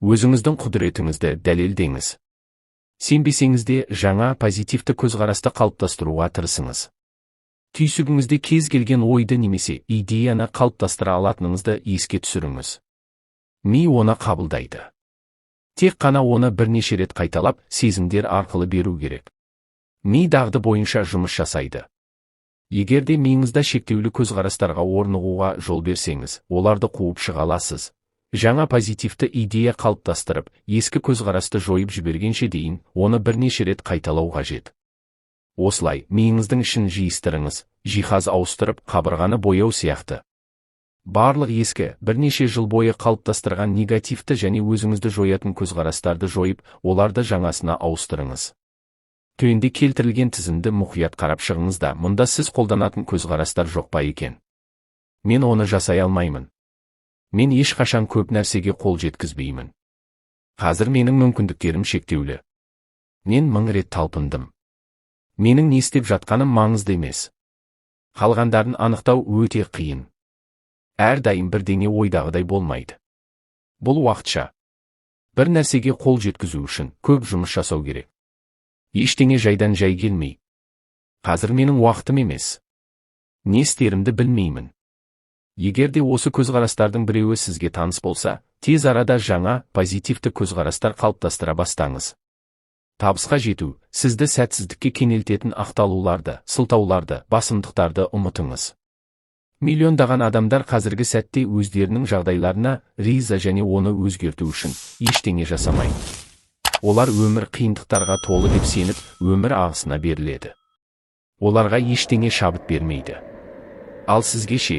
Өзіңіздің құдіретіңізді дәлелдеңіз. Сенбесеңіз де жаңа позитивті көзқарасты қалыптастыруға тырысыңыз. Түйсігіңізде кез келген ойды немесе идеяны қалыптастыра алатыныңызды еске түсіріңіз. Ми оны қабылдайды. Тек қана оны бірнеше рет қайталап, сезімдер арқылы беру керек. Ми дағды бойынша жұмыс жасайды. Егерде миыңызда шектеулі көзқарастарға орнығуға жол берсеңіз, оларды қуып шыға аласыз. Жаңа позитивті идея қалыптастырып, ескі көзқарасты жойып жібергенше дейін, оны бірнеше рет қайталау қажет. Осылай, миыңыздың ішін жиыстырыңыз, жиһаз ауыстырып, қабырғаны бояу сияқты. Барлық ескі, бірнеше жыл бойы қалыптастырған негативті және өзіңізді жоятын көзқарастарды жойып, оларды жаңасына ауыстырыңыз. Төменде келтірілген тізімді мұқият қарап шығыңыз да, мұнда сіз қолданатын көзқарастар жоқ па екен? Мен оны жасай алмаймын. Мен ешқашан көп нәрсеге қол жеткізбеймін. Қазір менің мүмкіндіктерім шектеулі. Мен 1000 рет талпындым. Менің не істеп жатқаным маңызды емес. Қалғандарын анықтау өте қиын. Әрдайым бірдеңе ойдағыдай болмайды. Бұл уақытша. Бір нәрсеге қол жеткізу үшін көп жұмыс жасау керек. Ештеңе жайдан жай келмей. Қазір менің уақытым емес. Не істерімді білмеймін. Егерде осы көзқарастардың біреуі сізге таныс болса, тез арада жаңа, позитивті көзқарастар қалыптастыра бастаңыз. Табысқа жету, сізді сәтсіздікке кенелтетін ақталуларды, сылтауларды, басымдықтарды ұмытыңыз. Миллиондаған адамдар қазіргі сәтте өздерінің жағдайларына риза және оны өзгерту үшін ештеңе жасамайды. Олар өмір қиындықтарға толы деп сеніп, өмір ағысына беріледі. Оларға ештеңе шабыт бермейді. Ал сізге ше,